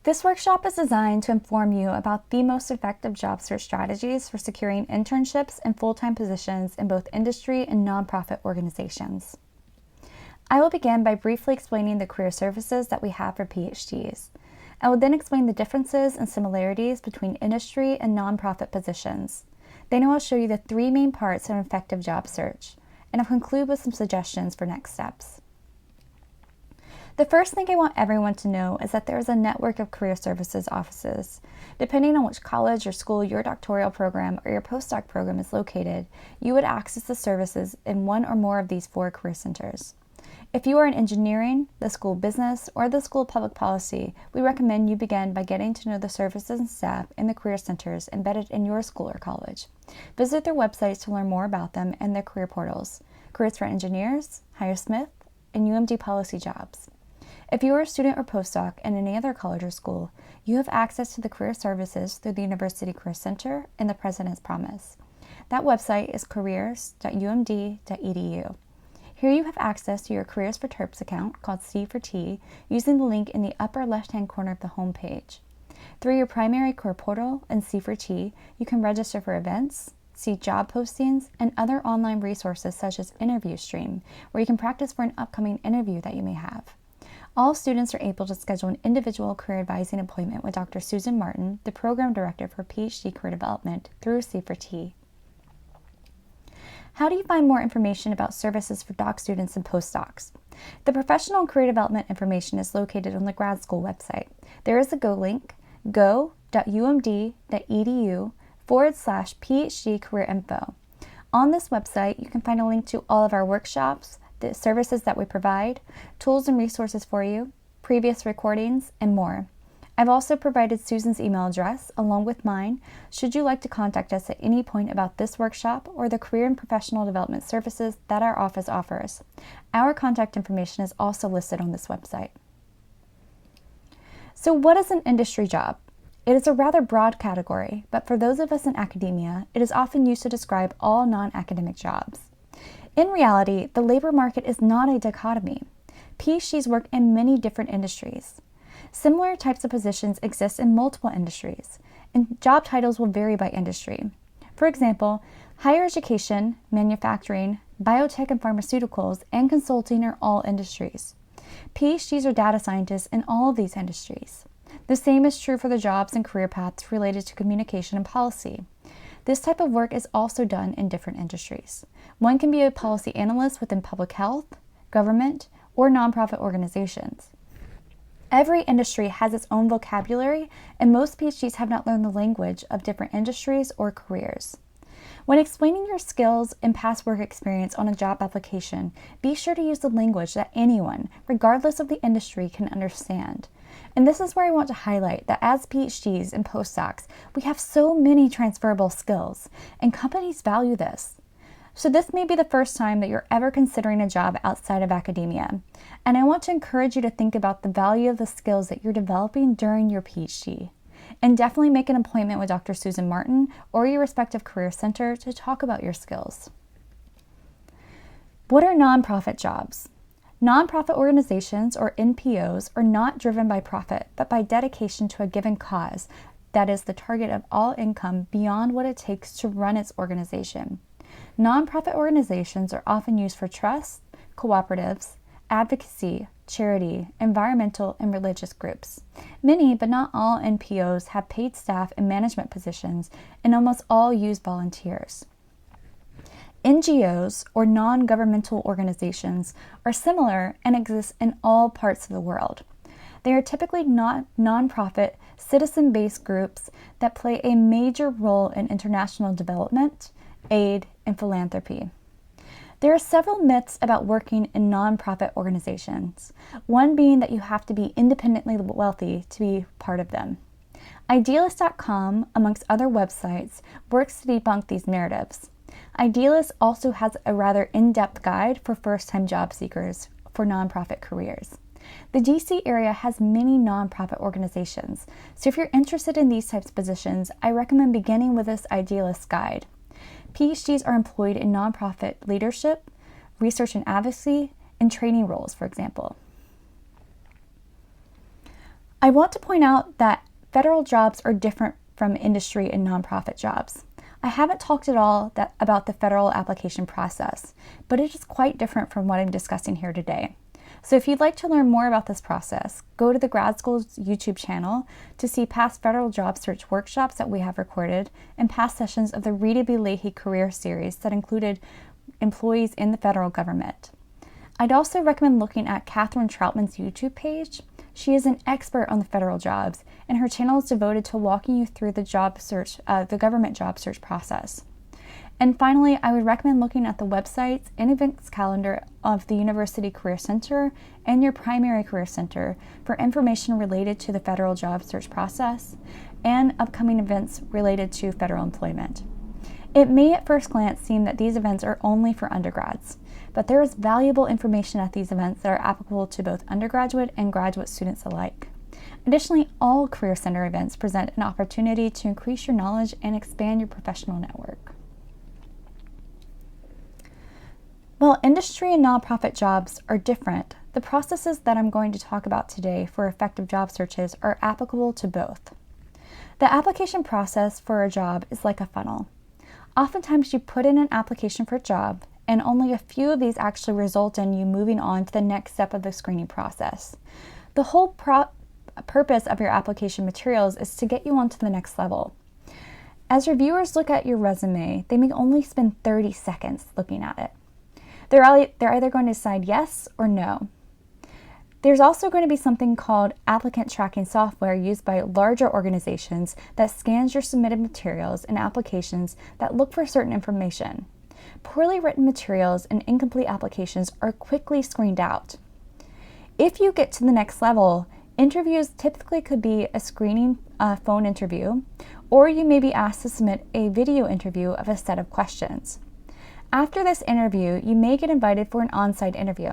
This workshop is designed to inform you about the most effective job search strategies for securing internships and full-time positions in both industry and nonprofit organizations. I will begin by briefly explaining the career services that we have for PhDs. I will then explain the differences and similarities between industry and nonprofit positions. Then I will show you the three main parts of an effective job search, and I'll conclude with some suggestions for next steps. The first thing I want everyone to know is that there is a network of career services offices. Depending on which college or school your doctoral program or your postdoc program is located, you would access the services in one or more of these 4 career centers. If you are in engineering, the School of Business, or the School of Public Policy, we recommend you begin by getting to know the services and staff in the career centers embedded in your school or college. Visit their websites to learn more about them and their career portals, Careers for Engineers, Hire Smith, and UMD Policy Jobs. If you are a student or postdoc in any other college or school, you have access to the career services through the University Career Center and the President's Promise. That website is careers.umd.edu. Here you have access to your Careers for Terps account, called C4T, using the link in the upper left-hand corner of the home page. Through your primary career portal and C4T, you can register for events, see job postings, and other online resources such as Interview Stream, where you can practice for an upcoming interview that you may have. All students are able to schedule an individual career advising appointment with Dr. Susan Martin, the Program Director for PhD Career Development, through C4T. How do you find more information about services for doc students and postdocs? The professional and career development information is located on the grad school website. There is a Go link, go.umd.edu/PhD career info. On this website, you can find a link to all of our workshops, the services that we provide, tools and resources for you, previous recordings, and more. I've also provided Susan's email address, along with mine, should you like to contact us at any point about this workshop or the career and professional development services that our office offers. Our contact information is also listed on this website. So what is an industry job? It is a rather broad category, but for those of us in academia, it is often used to describe all non-academic jobs. In reality, the labor market is not a dichotomy. PhDs work in many different industries. Similar types of positions exist in multiple industries, and job titles will vary by industry. For example, higher education, manufacturing, biotech and pharmaceuticals, and consulting are all industries. PhDs are data scientists in all of these industries. The same is true for the jobs and career paths related to communication and policy. This type of work is also done in different industries. One can be a policy analyst within public health, government, or nonprofit organizations. Every industry has its own vocabulary, and most PhDs have not learned the language of different industries or careers. When explaining your skills and past work experience on a job application, be sure to use the language that anyone, regardless of the industry, can understand. And this is where I want to highlight that as PhDs and postdocs, we have so many transferable skills, and companies value this. So this may be the first time that you're ever considering a job outside of academia, and I want to encourage you to think about the value of the skills that you're developing during your PhD. And definitely make an appointment with Dr. Susan Martin or your respective career center to talk about your skills. What are nonprofit jobs? Nonprofit organizations, or NPOs, are not driven by profit, but by dedication to a given cause that is the target of all income beyond what it takes to run its organization. Nonprofit organizations are often used for trusts, cooperatives, advocacy, charity, environmental, and religious groups. Many, but not all, NPOs have paid staff and management positions, and almost all use volunteers. NGOs, or non-governmental organizations, are similar and exist in all parts of the world. They are typically not nonprofit, citizen-based groups that play a major role in international development, aid, and philanthropy. There are several myths about working in nonprofit organizations, one being that you have to be independently wealthy to be part of them. Idealist.com, amongst other websites, works to debunk these narratives. Idealist also has a rather in-depth guide for first-time job seekers for nonprofit careers. The DC area has many nonprofit organizations, so if you're interested in these types of positions, I recommend beginning with this Idealist guide. PhDs are employed in nonprofit leadership, research and advocacy, and training roles, for example. I want to point out that federal jobs are different from industry and nonprofit jobs. I haven't talked at all about the federal application process, but it is quite different from what I'm discussing here today. So if you'd like to learn more about this process, go to the Grad School's YouTube channel to see past federal job search workshops that we have recorded and past sessions of the Rita B. Leahy Career Series that included employees in the federal government. I'd also recommend looking at Catherine Troutman's YouTube page. She is an expert on the federal jobs, and her channel is devoted to walking you through the government job search process. And finally, I would recommend looking at the websites and events calendar of the University Career Center and your primary career center for information related to the federal job search process and upcoming events related to federal employment. It may at first glance seem that these events are only for undergrads, but there is valuable information at these events that are applicable to both undergraduate and graduate students alike. Additionally, all Career Center events present an opportunity to increase your knowledge and expand your professional network. While industry and nonprofit jobs are different, the processes that I'm going to talk about today for effective job searches are applicable to both. The application process for a job is like a funnel. Oftentimes you put in an application for a job, and only a few of these actually result in you moving on to the next step of the screening process. The whole purpose of your application materials is to get you on to the next level. As reviewers look at your resume, they may only spend 30 seconds looking at it. They're either going to decide yes or no. There's also going to be something called applicant tracking software used by larger organizations that scans your submitted materials and applications that look for certain information. Poorly written materials and incomplete applications are quickly screened out. If you get to the next level, interviews typically could be a screening phone interview, or you may be asked to submit a video interview of a set of questions. After this interview, you may get invited for an on-site interview.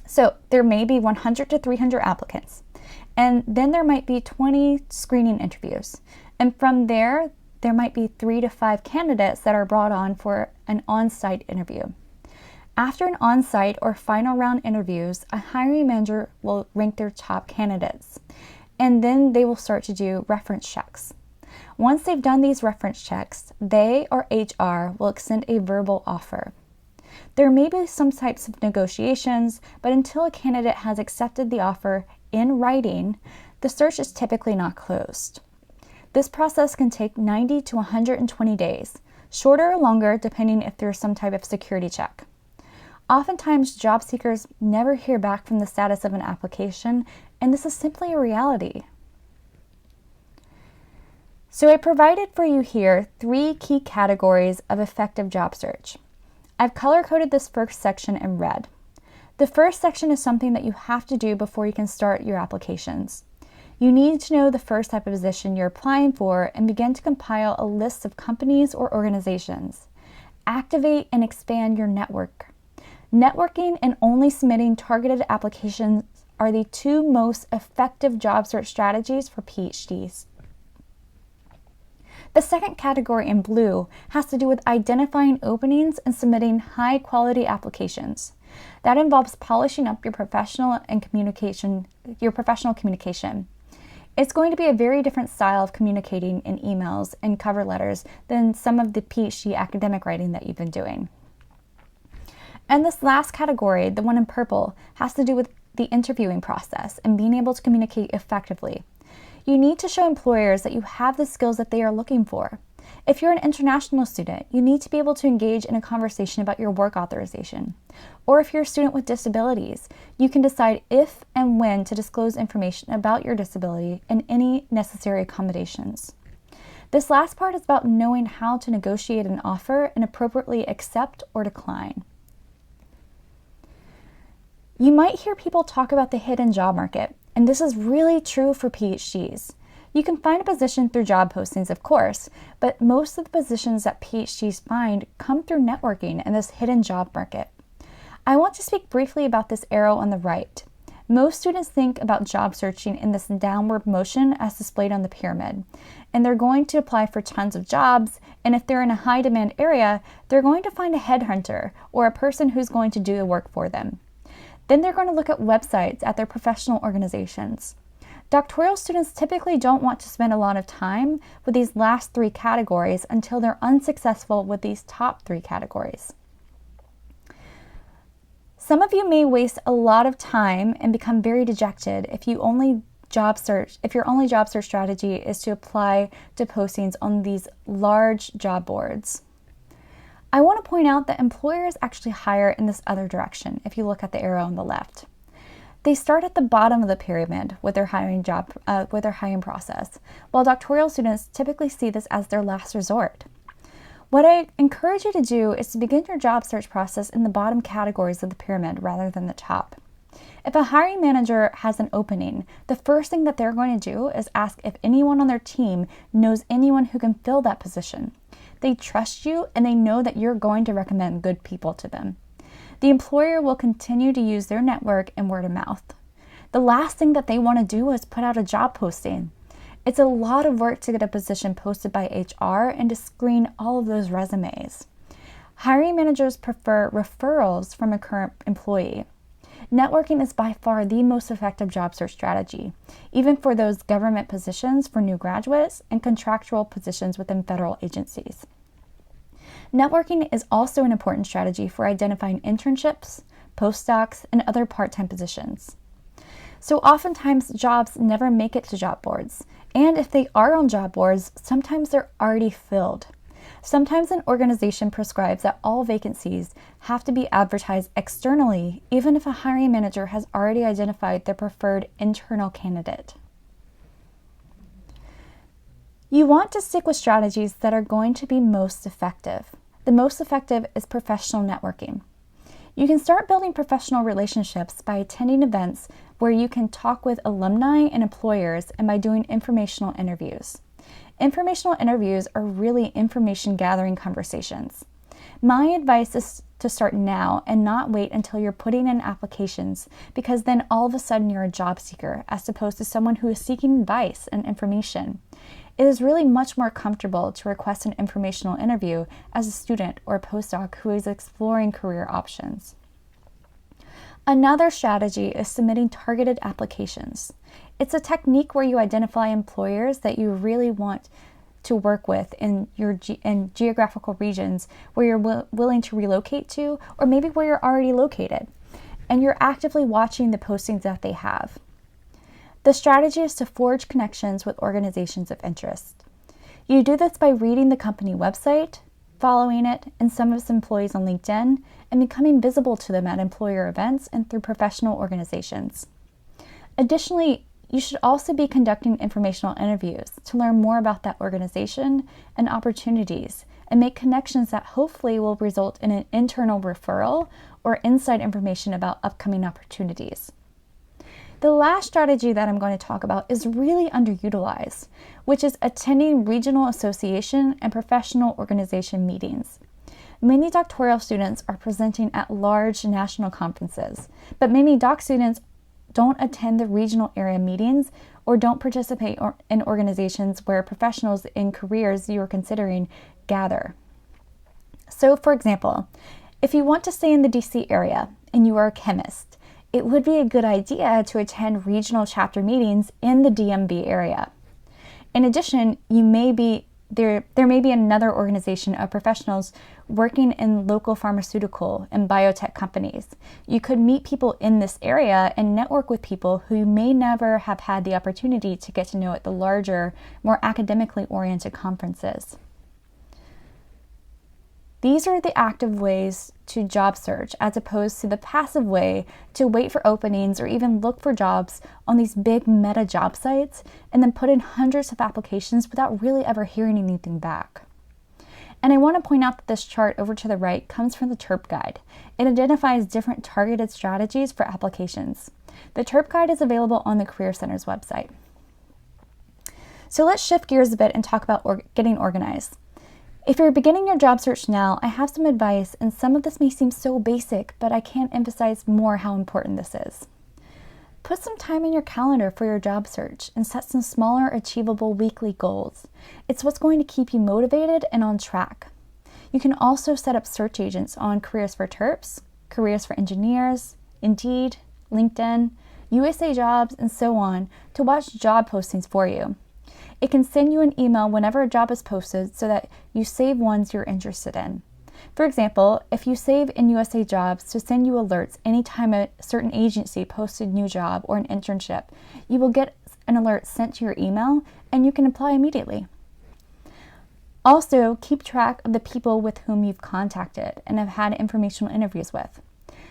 So there may be 100 to 300 applicants, and then there might be 20 screening interviews. And from there might be 3 to 5 candidates that are brought on for an on-site interview. After an on-site or final round interviews, a hiring manager will rank their top candidates, and then they will start to do reference checks. Once they've done these reference checks, they or HR will extend a verbal offer. There may be some types of negotiations, but until a candidate has accepted the offer in writing, the search is typically not closed. This process can take 90 to 120 days, shorter or longer depending if there's some type of security check. Oftentimes, job seekers never hear back from the status of an application, and this is simply a reality. So I provided for you here 3 key categories of effective job search. I've color-coded this first section in red. The first section is something that you have to do before you can start your applications. You need to know the first type of position you're applying for and begin to compile a list of companies or organizations. Activate and expand your network. Networking and only submitting targeted applications are the 2 most effective job search strategies for PhDs. The second category in blue has to do with identifying openings and submitting high-quality applications. That involves polishing up your professional communication. It's going to be a very different style of communicating in emails and cover letters than some of the PhD academic writing that you've been doing. And this last category, the one in purple, has to do with the interviewing process and being able to communicate effectively. You need to show employers that you have the skills that they are looking for. If you're an international student, you need to be able to engage in a conversation about your work authorization. Or if you're a student with disabilities, you can decide if and when to disclose information about your disability and any necessary accommodations. This last part is about knowing how to negotiate an offer and appropriately accept or decline. You might hear people talk about the hidden job market, and this is really true for PhDs. You can find a position through job postings, of course, but most of the positions that PhDs find come through networking and this hidden job market. I want to speak briefly about this arrow on the right. Most students think about job searching in this downward motion as displayed on the pyramid, and they're going to apply for tons of jobs, and if they're in a high demand area, they're going to find a headhunter or a person who's going to do the work for them. Then they're going to look at websites at their professional organizations. Doctoral students typically don't want to spend a lot of time with these last three categories until they're unsuccessful with these top three categories. Some of you may waste a lot of time and become very dejected if your only job search strategy is to apply to postings on these large job boards. I want to point out that employers actually hire in this other direction if you look at the arrow on the left. They start at the bottom of the pyramid with their hiring process, while doctoral students typically see this as their last resort. What I encourage you to do is to begin your job search process in the bottom categories of the pyramid rather than the top. If a hiring manager has an opening, the first thing that they're going to do is ask if anyone on their team knows anyone who can fill that position. They trust you and they know that you're going to recommend good people to them. The employer will continue to use their network and word of mouth. The last thing that they want to do is put out a job posting. It's a lot of work to get a position posted by HR and to screen all of those resumes. Hiring managers prefer referrals from a current employee. Networking is by far the most effective job search strategy, even for those government positions for new graduates and contractual positions within federal agencies. Networking is also an important strategy for identifying internships, postdocs, and other part-time positions. So oftentimes jobs never make it to job boards, and if they are on job boards, sometimes they're already filled. Sometimes an organization prescribes that all vacancies have to be advertised externally, even if a hiring manager has already identified their preferred internal candidate. You want to stick with strategies that are going to be most effective. The most effective is professional networking. You can start building professional relationships by attending events where you can talk with alumni and employers and by doing informational interviews. Informational interviews are really information gathering conversations. My advice is to start now and not wait until you're putting in applications, because then all of a sudden you're a job seeker as opposed to someone who is seeking advice and information. It is really much more comfortable to request an informational interview as a student or a postdoc who is exploring career options. Another strategy is submitting targeted applications. It's a technique where you identify employers that you really want to work with in geographical regions where you're willing to relocate to, or maybe where you're already located, and you're actively watching the postings that they have. The strategy is to forge connections with organizations of interest. You do this by reading the company website, following it and some of its employees on LinkedIn, and becoming visible to them at employer events and through professional organizations. Additionally, you should also be conducting informational interviews to learn more about that organization and opportunities and make connections that hopefully will result in an internal referral or inside information about upcoming opportunities. The last strategy that I'm going to talk about is really underutilized, which is attending regional association and professional organization meetings. Many doctoral students are presenting at large national conferences, but many doc students don't attend the regional area meetings or don't participate in organizations where professionals in careers you are considering gather. So, for example, if you want to stay in the DC area and you are a chemist, it would be a good idea to attend regional chapter meetings in the DMV area. In addition, there may be another organization of professionals working in local pharmaceutical and biotech companies. You could meet people in this area and network with people who you may never have had the opportunity to get to know at the larger, more academically oriented conferences. These are the active ways to job search as opposed to the passive way to wait for openings or even look for jobs on these big meta job sites and then put in hundreds of applications without really ever hearing anything back. And I want to point out that this chart over to the right comes from the TERP guide. It identifies different targeted strategies for applications. The TERP guide is available on the Career Center's website. So let's shift gears a bit and talk about getting organized. If you're beginning your job search now, I have some advice, and some of this may seem so basic, but I can't emphasize more how important this is. Put some time in your calendar for your job search and set some smaller, achievable weekly goals. It's what's going to keep you motivated and on track. You can also set up search agents on Careers for TERPs, Careers for Engineers, Indeed, LinkedIn. USA Jobs, and so on to watch job postings for you. It can send you an email whenever a job is posted so that you save ones you're interested in. For example, if you save in USA Jobs to send you alerts anytime a certain agency posted a new job or an internship, you will get an alert sent to your email and you can apply immediately. Also, keep track of the people with whom you've contacted and have had informational interviews with.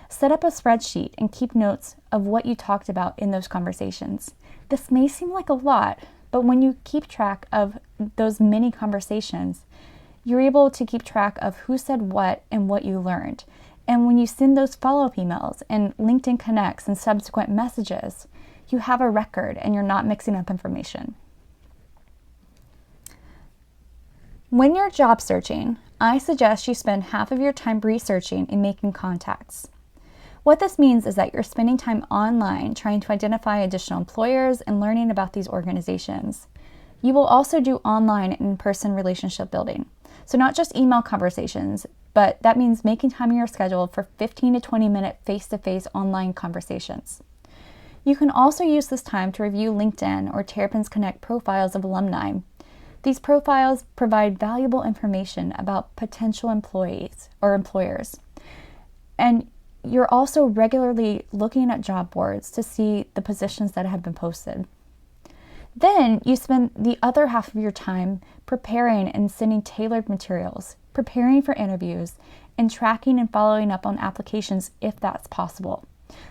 Set up a spreadsheet and keep notes of what you talked about in those conversations. This may seem like a lot, but when you keep track of those mini conversations, you're able to keep track of who said what and what you learned. And when you send those follow-up emails and LinkedIn Connects and subsequent messages, you have a record and you're not mixing up information. When you're job searching, I suggest you spend half of your time researching and making contacts. What this means is that you're spending time online trying to identify additional employers and learning about these organizations. You will also do online and in-person relationship building. So not just email conversations, but that means making time in your schedule for 15 to 20 minute face-to-face online conversations. You can also use this time to review LinkedIn or Terrapins Connect profiles of alumni. These profiles provide valuable information about potential employees or employers. And you're also regularly looking at job boards to see the positions that have been posted. Then you spend the other half of your time preparing and sending tailored materials, preparing for interviews, and tracking and following up on applications if that's possible.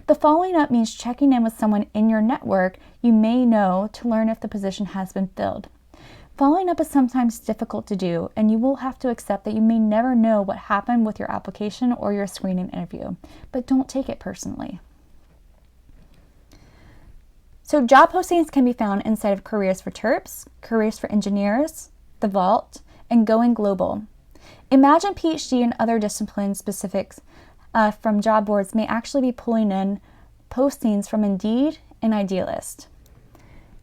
The following up means checking in with someone in your network you may know to learn if the position has been filled. Following up is sometimes difficult to do, and you will have to accept that you may never know what happened with your application or your screening interview, but don't take it personally. So job postings can be found inside of Careers for Terps, Careers for Engineers, The Vault, and Going Global. Imagine PhD and other discipline specifics from job boards may actually be pulling in postings from Indeed and Idealist.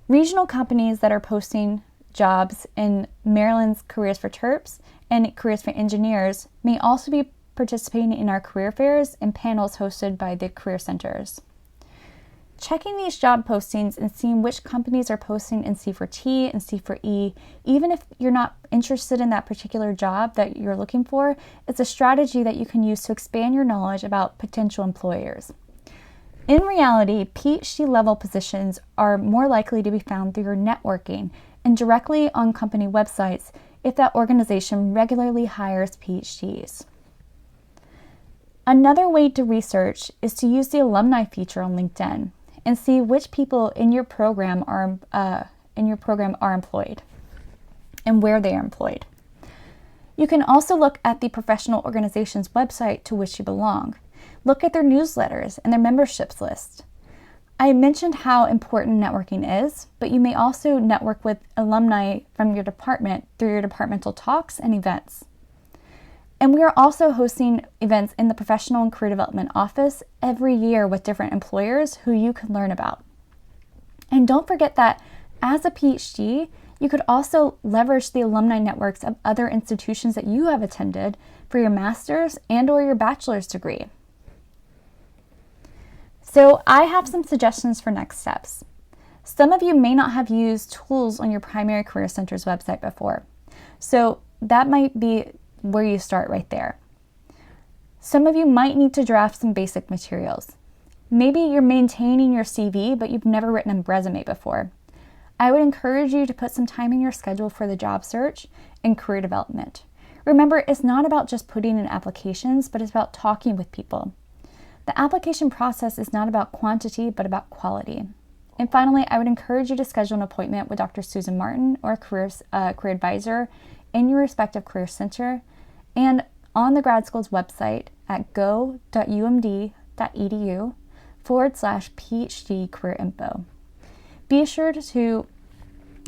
Regional companies that are posting jobs in Maryland's Careers for Terps and Careers for Engineers may also be participating in our career fairs and panels hosted by the career centers. Checking these job postings and seeing which companies are posting in C4T and C4E, even if you're not interested in that particular job that you're looking for, is a strategy that you can use to expand your knowledge about potential employers. In reality, PhD level positions are more likely to be found through your networking and directly on company websites if that organization regularly hires PhDs. Another way to research is to use the alumni feature on LinkedIn and see which people in your program are employed and where they are employed. You can also look at the professional organization's website to which you belong. Look at their newsletters and their memberships list. I mentioned how important networking is, but you may also network with alumni from your department through your departmental talks and events. And we are also hosting events in the Professional and Career Development Office every year with different employers who you can learn about. And don't forget that as a PhD, you could also leverage the alumni networks of other institutions that you have attended for your master's and/or your bachelor's degree. So I have some suggestions for next steps. Some of you may not have used tools on your primary career center's website before, so that might be where you start right there. Some of you might need to draft some basic materials. Maybe you're maintaining your CV, but you've never written a resume before. I would encourage you to put some time in your schedule for the job search and career development. Remember, it's not about just putting in applications, but it's about talking with people. The application process is not about quantity, but about quality. And finally, I would encourage you to schedule an appointment with Dr. Susan Martin or a career advisor in your respective career center and on the grad school's website at go.umd.edu/PhD career info. Be sure to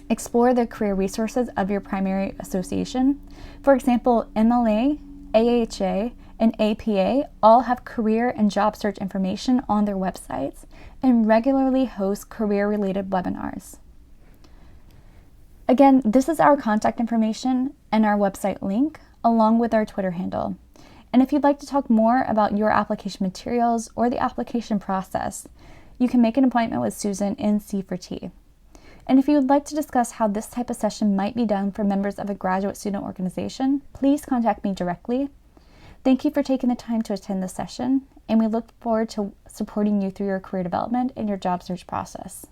explore the career resources of your primary association. For example, MLA, AHA, and APA all have career and job search information on their websites and regularly host career-related webinars. Again, this is our contact information and our website link, along with our Twitter handle. And if you'd like to talk more about your application materials or the application process, you can make an appointment with Susan in C4T. And if you would like to discuss how this type of session might be done for members of a graduate student organization, please contact me directly. Thank you for taking the time to attend this session, and we look forward to supporting you through your career development and your job search process.